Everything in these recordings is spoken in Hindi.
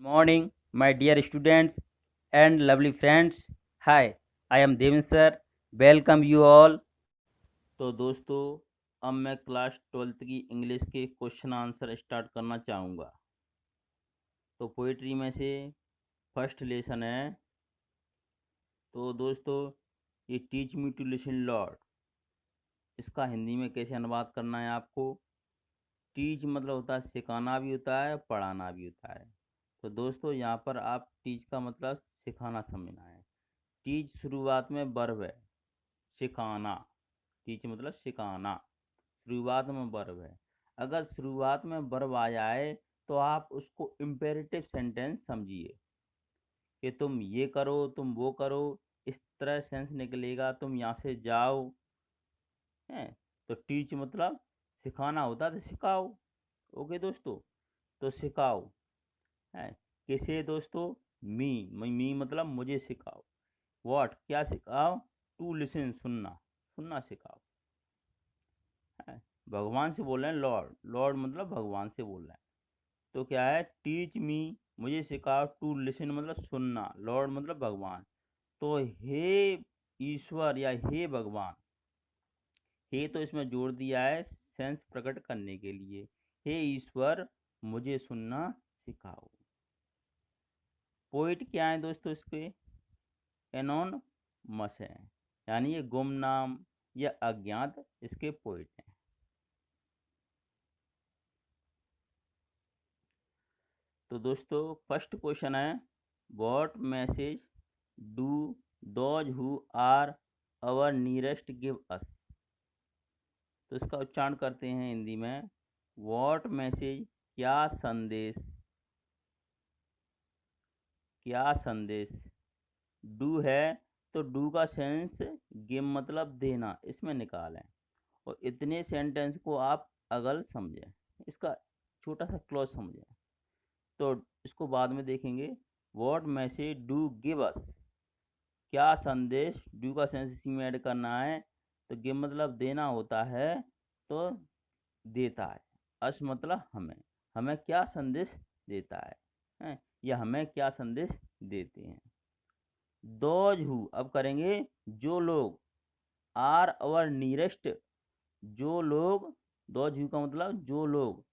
Morning, my dear students and lovely friends. Hi, I am Devin sir. Welcome you all. तो दोस्तों, अब मैं क्लास 12th की इंग्लिश के क्वेश्चन आंसर स्टार्ट करना चाहूँगा। तो पोइट्री में से फर्स्ट लेसन है। तो दोस्तों, ये teach me to listen lord, इसका हिंदी में कैसे अनुवाद करना है आपको। टीच मतलब होता है सिखाना भी होता है, पढ़ाना भी होता है। तो दोस्तों, यहाँ पर आप टीच का मतलब सिखाना समझना है। टीच शुरुआत में वर्ब है, सिखाना। टीच मतलब सिखाना, शुरुआत में वर्ब है। अगर शुरुआत में वर्ब आ जाए तो आप उसको इम्पेरेटिव सेंटेंस समझिए कि तुम ये करो, तुम वो करो, इस तरह सेंस निकलेगा, तुम यहाँ से जाओ। है तो टीच मतलब सिखाना होता है, तो सिखाओ। ओके दोस्तों, तो सिखाओ है किसे दोस्तों? मी मतलब मुझे सिखाओ। व्हाट क्या सिखाओ? टू लिसन सुनना, सुनना सिखाओ। है भगवान से बोल रहे हैं, लॉर्ड। लॉर्ड मतलब भगवान से बोल रहे हैं। तो क्या है? टीच मी मुझे सिखाओ, टू लिसन मतलब सुनना, लॉर्ड मतलब भगवान। तो हे ईश्वर या हे भगवान, हे तो इसमें जोड़ दिया है सेंस प्रकट करने के लिए। हे ईश्वर मुझे सुनना सिखाओ। पोइट क्या है दोस्तों? इसके एनोनमस है, यानी ये गुमनाम या अज्ञात इसके पोइट हैं। तो दोस्तों, फर्स्ट क्वेश्चन है, what message do those who are our nearest give us. तो इसका उच्चारण करते हैं हिंदी में। व्हाट मैसेज क्या संदेश, क्या संदेश। डू है तो डू का सेंस गिव मतलब देना, इसमें निकालें। और इतने सेंटेंस को आप अगल समझें, इसका छोटा सा क्लॉज समझें। तो इसको बाद में देखेंगे। What message do give us, क्या संदेश, डू का सेंस इसी में ऐड करना है। तो गिव मतलब देना होता है, तो देता है। अस मतलब हमें, हमें क्या संदेश देता है, या हमें क्या संदेश देते हैं। दोज हु, अब करेंगे जो लोग, आर अवर नियरेस्ट, जो लोग। दोज हु का मतलब जो लोग,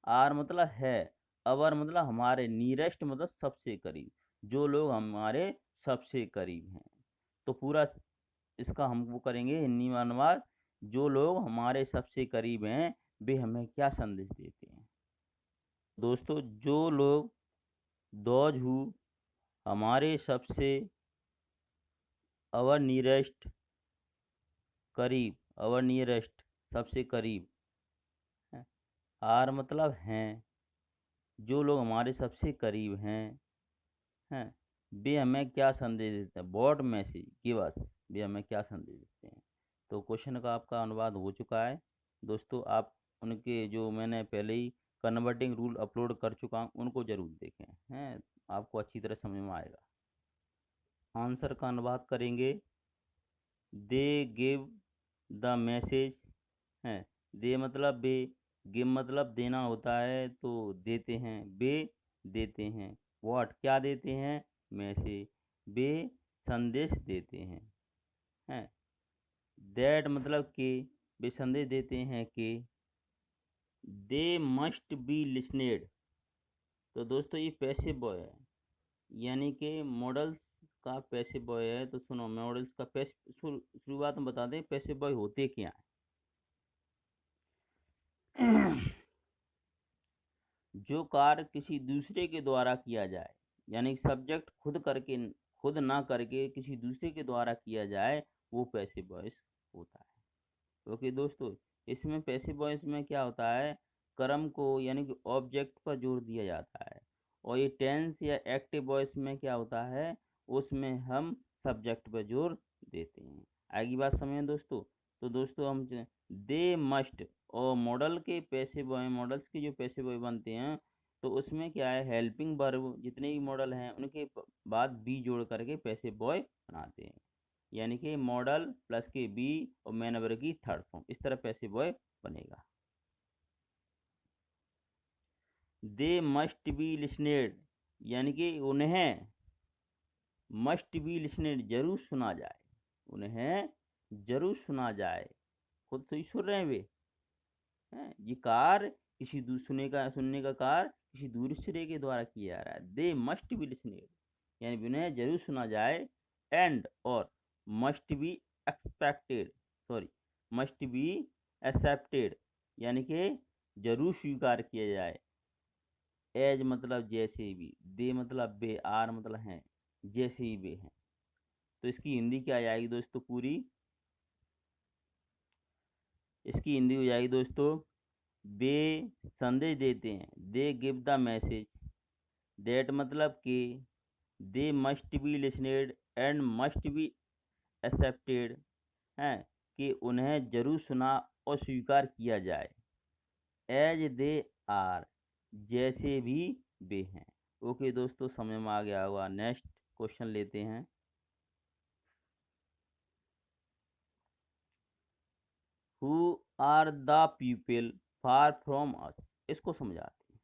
आर मतलब है, अवर मतलब हमारे, नियरेस्ट मतलब सबसे करीब, जो लोग हमारे सबसे करीब हैं। तो पूरा इसका हम वो करेंगे हिंदी में अनुवाद। जो लोग हमारे सबसे करीब हैं वे हमें क्या संदेश देते हैं। दोस्तों, जो लोग, दोज हु हमारे सबसे, अवर नियरेस्ट करीब, अवर नियरेस्ट सबसे करीब, आर मतलब हैं, जो लोग हमारे सबसे करीब हैं, वे हमें क्या संदेश देते हैं। व्हाट मैसेज गिव अस, वे हमें क्या संदेश देते हैं। तो क्वेश्चन का आपका अनुवाद हो चुका है दोस्तों। आप उनके जो मैंने पहले ही कन्वर्टिंग रूल अपलोड कर चुका हूँ, उनको ज़रूर देखें, हैं आपको अच्छी तरह समझ में आएगा। आंसर का अनुवाद करेंगे। दे गिव द मैसेज, है दे मतलब वे, गिव मतलब देना होता है, तो देते हैं, वे देते हैं। व्हाट क्या देते हैं? मैसेज वे संदेश देते हैं। दैट मतलब कि वे संदेश देते हैं कि दे मस्ट बी लिसनेड। तो दोस्तों, ये पैसिव बॉय है, यानी कि मॉडल्स का पैसिव बॉय है। तो सुनो, मॉडल्स का शुरुआत में बता दें पैसिव बॉय होते क्या हैं। जो कार्य किसी दूसरे के द्वारा किया जाए, यानी सब्जेक्ट खुद करके, खुद ना करके किसी दूसरे के द्वारा किया जाए, वो पैसिव वॉइस होता है। ओके दोस्तों, इसमें पैसिव वॉइस में क्या होता है, कर्म को यानी कि ऑब्जेक्ट पर जोर दिया जाता है। और ये टेंस या एक्टिव वॉइस में क्या होता है, उसमें हम सब्जेक्ट पर जोर देते हैं। आगे बात समझें दोस्तों। तो दोस्तों, हम दे मस्ट, और मॉडल के पैसिव बॉय, मॉडल्स के जो पैसिव बॉय बनते हैं, तो उसमें क्या है, हेल्पिंग वर्ब जितने भी मॉडल हैं उनके बाद बी जोड़ करके पैसिव बॉय बनाते हैं। यानी कि मॉडल प्लस के बी और मैन वर्ब की थर्ड फॉर्म, इस तरह पैसिव बॉय बनेगा। दे मस्ट बी लिसनेड, यानी कि उन्हें मस्ट बी लिसनेड, जरूर सुना जाए, उन्हें जरूर सुना जाए। खुद तो ही सुन रहे हैं वे हैं। ये कार किसी सुनने का कार किसी दूसरे के द्वारा किया जा रहा है। दे मस्ट बी लिसनेड, यानी उन्हें जरूर सुना जाए। एंड और must be expected, sorry, must be accepted, यानी कि जरूर स्वीकार किया जाए। एज मतलब जैसे भी, दे मतलब वे, आर मतलब हैं, जैसे ही वे हैं। तो इसकी हिंदी क्या आएगी दोस्तों पूरी? इसकी हिंदी हो जाएगी दोस्तों, वे संदेश देते हैं, they give the message, that मतलब कि they must be listened and must be accepted, हैं, कि उन्हें जरूर सुना और स्वीकार किया जाए। एज दे आर, जैसे भी वे हैं। ओके दोस्तों, समझ में आ गया होगा। नेक्स्ट क्वेश्चन लेते हैं। Who are the people far from us, इसको समझाते हैं।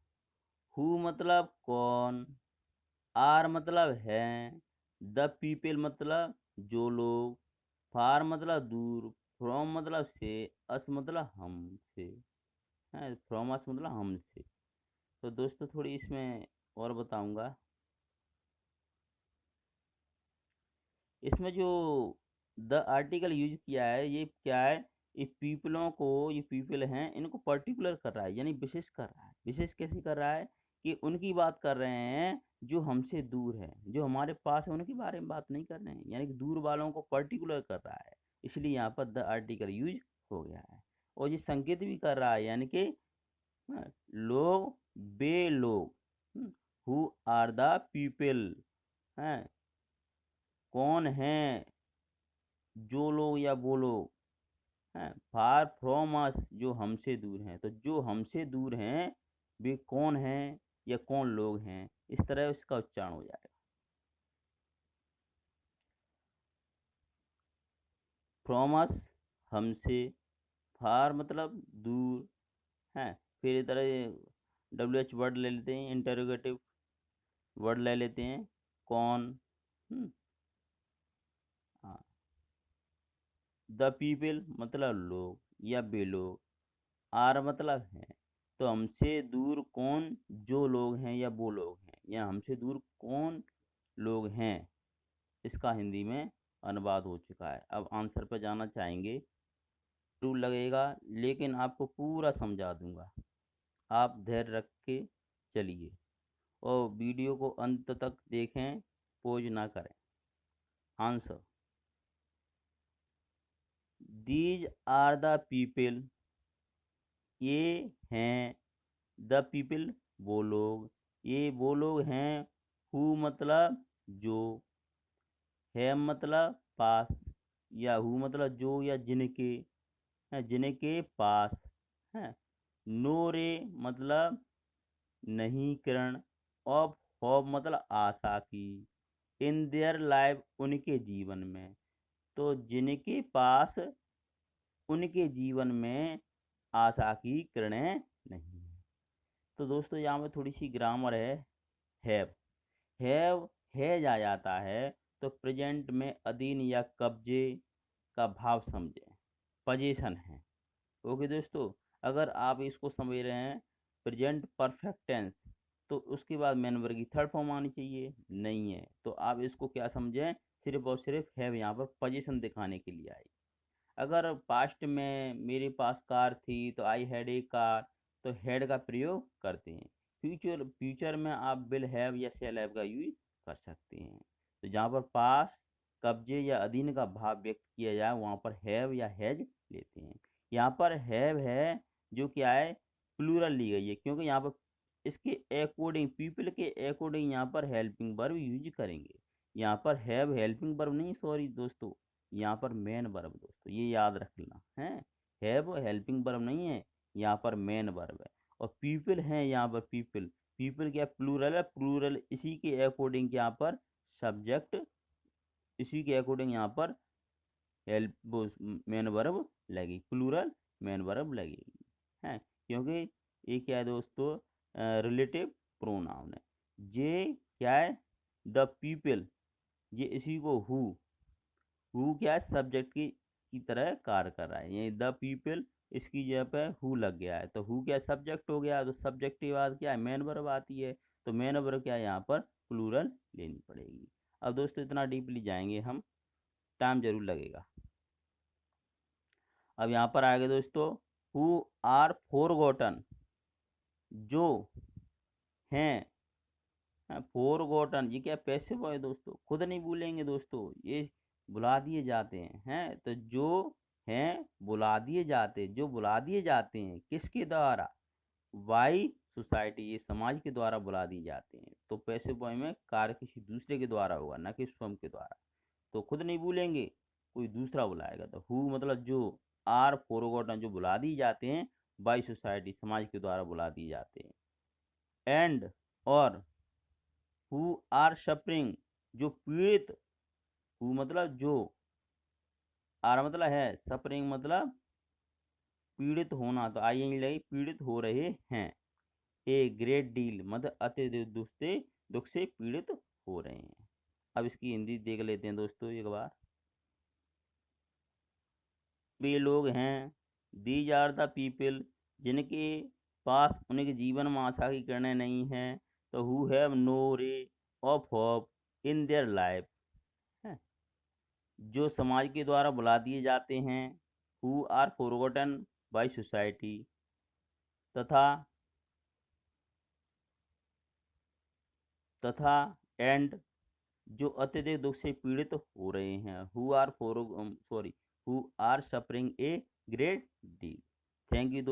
हु मतलब कौन, आर मतलब हैं, द पीपल मतलब जो लोग, फार मतलब दूर, फ्रॉम मतलब से, अस मतलब हम से, है, फ्रॉम अस मतलब हम से। तो दोस्तों थोड़ी इसमें और बताऊंगा। इसमें जो द आर्टिकल यूज किया है, ये क्या है? ये पीपलों को, ये पीपल हैं, इनको पर्टिकुलर कर रहा है, यानी विशेष कर रहा है। विशेष कैसे कर रहा है? कि उनकी बात कर रहे हैं जो हमसे दूर है, जो हमारे पास है उनके बारे में बात नहीं कर रहे हैं, यानी कि दूर वालों को पर्टिकुलर कर रहा है। इसलिए यहाँ पर द आर्टिकल यूज हो गया है। और ये संकेत भी कर रहा है, यानी कि हाँ, लोग, बे लोग, हु आर द पीपल, हैं, कौन है, जो लोग या वो लोग हैं, फार फ्रॉम अस, जो हमसे दूर हैं। तो जो हमसे दूर हैं वे कौन हैं या कौन लोग हैं, इस तरह इसका उच्चारण हो जाएगा। फ्रॉम अस हमसे, फार मतलब दूर, हैं, फिर इधर डब्ल्यू एच वर्ड ले लेते हैं, इंटरोगेटिव वर्ड ले लेते हैं, कौन, हाँ, द पीपल मतलब लोग या वे लोग, आर मतलब है। तो हमसे दूर कौन, जो लोग हैं या वो लोग हैं, या हमसे दूर कौन लोग हैं, इसका हिंदी में अनुवाद हो चुका है। अब आंसर पर जाना चाहेंगे, टू लगेगा, लेकिन आपको पूरा समझा दूंगा। आप धैर्य रख के चलिए और वीडियो को अंत तक देखें, पोज ना करें। Answer, these are the people, ये हैं, द पीपल वो लोग, ये वो लोग हैं, हु मतलब जो, है मतलब पास, या हु मतलब जो या जिनके, है, जिनके पास, है, नो रे मतलब नहीं किरण, ऑफ होप मतलब आशा की, इन देयर लाइफ उनके जीवन में। तो जिनके पास उनके जीवन में आशा की किरणें नहीं है। तो दोस्तों यहाँ पे थोड़ी सी ग्रामर है। हैव, हैज आ जाता है तो प्रेजेंट में अधीन या कब्जे का भाव समझें, पोजीशन है। ओके दोस्तों, अगर आप इसको समझ रहे हैं प्रेजेंट परफेक्ट टेंस, तो उसके बाद मेन वर्ब की थर्ड फॉर्म आनी चाहिए, नहीं है तो आप इसको क्या समझें, सिर्फ और सिर्फ हैव यहाँ पर पोजीशन दिखाने के लिए आई। अगर पास्ट में मेरे पास कार थी तो आई हैड ए कार, तो हैड का प्रयोग करते हैं। फ्यूचर में आप विल हैव या शैल हैव का यूज कर सकते हैं। तो जहाँ पर पास, कब्जे या अधीन का भाव व्यक्त किया जाए वहाँ पर हैव या हैज लेते हैं। यहाँ पर हैव है जो क्या है, प्लूरल ली गई है, क्योंकि यहाँ पर इसके अकॉर्डिंग, पीपल के अकॉर्डिंग यहाँ पर हेल्पिंग वर्ब यूज करेंगे। यहाँ पर हैव हेल्पिंग वर्ब नहीं, सॉरी दोस्तों, यहाँ पर मेन वर्ब दोस्तों, ये याद रखना है। हैव हेल्पिंग वर्ब नहीं है, यहाँ पर मेन वर्ब है। और पीपल है यहाँ पर, पीपल, पीपल क्या प्लूरल है, प्लूरल इसी के अकॉर्डिंग यहाँ पर सब्जेक्ट, इसी के अकॉर्डिंग यहाँ पर हेल्प मेन वर्ब लगेगी, प्लूरल मेन वर्ब लगेगी, है, क्योंकि ये क्या है दोस्तों, रिलेटिव प्रोनाउन है। जे क्या है, द पीपल, ये इसी को हु क्या है, सब्जेक्ट की तरह कार्य कर रहा है, ये द पीपल इसकी जगह पे हु लग गया है, तो हु क्या सब्जेक्ट हो गया, तो सब्जेक्ट के बाद क्या है, मेन वर्ब आती है, तो मेन वर्ब क्या है यहाँ पर प्लूरल लेनी पड़ेगी। अब दोस्तों इतना डीपली जाएंगे हम, टाइम जरूर लगेगा। अब यहाँ पर आगे दोस्तों, हु आर फॉरगॉटन, जो हैं, फॉरगॉटन, ये क्या पैसिव है दोस्तों, खुद नहीं भूलेंगे दोस्तों, ये बुला दिए जाते हैं तो जो हैं बुला दिए जाते, जो बुला दिए जाते हैं किसके द्वारा, वाई सोसाइटी, ये समाज के द्वारा बुला दिए जाते हैं, तो पैसिव बॉय में कार्य किसी दूसरे के द्वारा होगा, ना कि स्वयं के द्वारा, तो खुद नहीं भूलेंगे, कोई दूसरा बुलाएगा, तो हु मतलब जो, आर फॉरगॉटन जो बुला दिए जाते हैं, बाई सोसाइटी समाज के द्वारा बुला दिए जाते हैं, एंड और हु आर सफरिंग, जो पीड़ित, हु मतलब जो, आर मतलब है, सफरिंग मतलब पीड़ित होना, तो आई एन लगी, पीड़ित हो रहे हैं, ए ग्रेट डील मतलब अत्यधिक दुख से पीड़ित हो रहे हैं। अब इसकी हिंदी देख लेते हैं दोस्तों एक बार। वे लोग हैं, दीज आर द पीपल, जिनके पास उनके जीवन में आशा की किरणें नहीं हैं, तो who have no ray of hope in their life, जो समाज के द्वारा बुला दिए जाते हैं, who are forgotten by society, तथा तथा एंड जो अत्यधिक दुख से पीड़ित हो रहे हैं, who are sorry, who are suffering a great deal. Thank you दोस्तों।